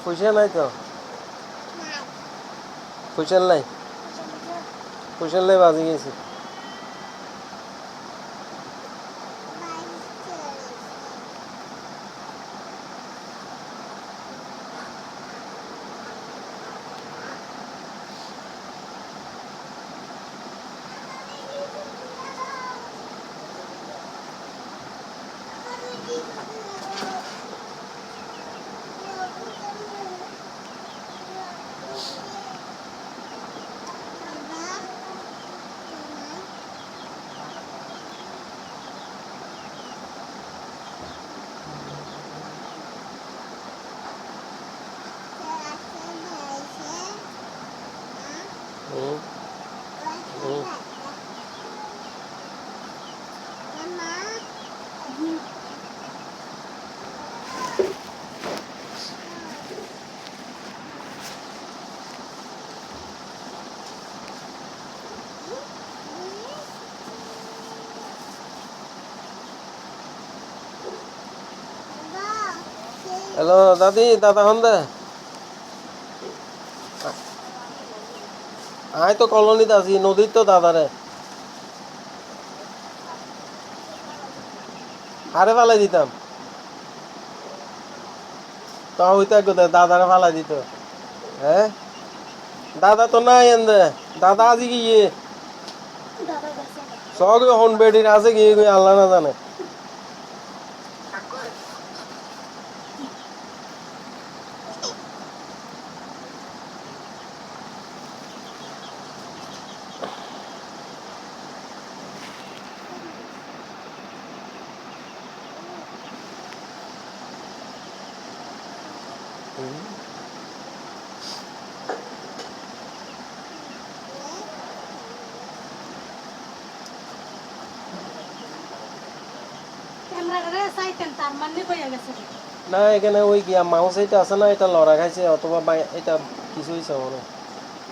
পয়সা নাই তো, পয়সা নাই, পয়সা নাই, বাজে গেছে। হ্যালো দাদি, দাদা হন দে, আয় তো কলোনিতে আছি, নদীর তো দাদারে আরে ফালাই দিতাম, তা হইতে দাদারে ফালাই দিত। হ্যাঁ, দাদা তো নাই এন্দে, দাদা আজি গিয়ে সব হন বেটির আছে গিয়ে আল্লাহ না জানে। না এখানে ওই গিয়া মাউস এটা আছে না, এটা লড়া খাইছে অথবা এটা কিছু হয়েছে মনে,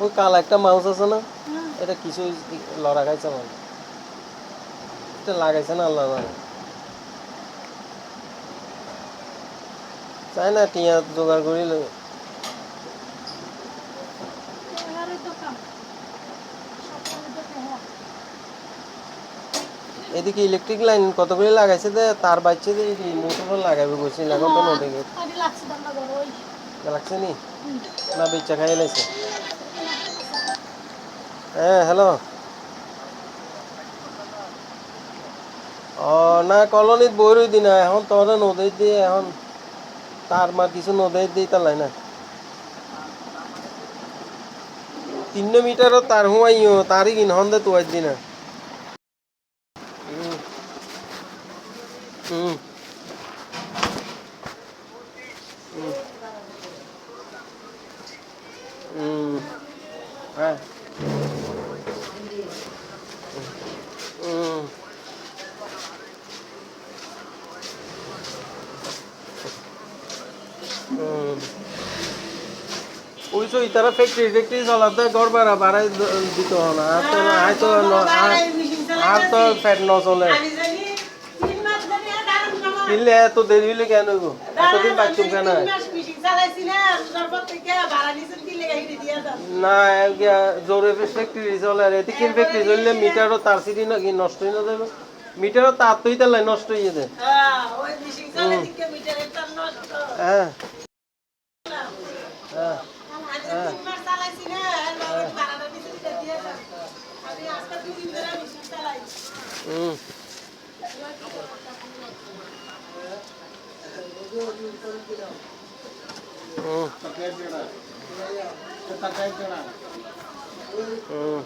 ওই কাল একটা মাউস আছে না, এটা কিছু লড়া খাইছে মনে, এটা লাগাইছে না আল্লাহ জানে। চাই না টিয়া জোগাড় করি এদিকে ইলেকট্রিক লাইন কতগুলি লাগাইছে যে তার বাইছে যে মোটর লাগাইবে বলছি, এখন তো নদী লাগছে নি না বেচা খাই লাইছে। হ্যাঁ হ্যালো, ও না কলোনিত বই রই দিনা এখন তোর নদীর দিয়ে এখন তার মা কিছু নদীর দিয়ে তালাই না 3 মিটারও তার হুয়াইও তারই কিন হন দে তুয়ার দিনা। হুম হুম হ্যাঁ হুম হুম ওই তো ইতারা ফ্যাক্টরি চলাতে ঘর ভাড়া বাড়াই দিত না, আর তো ফ্যাট ন চলে কিনলে এত দেরি হইলে কেন গো, এতদিন বাচ্চুম কেন না জোরে ফ্যাক্টরি চলে, আর এতে কিন ফ্যাক্টরি চললে মিটারও তার সিটি নাকি নষ্ট হয়ে না যাবে, মিটারও তার তো তাই নষ্ট হয়ে যায়। হ্যাঁ হ্যাঁ হ্যাঁ হুম হুম হুম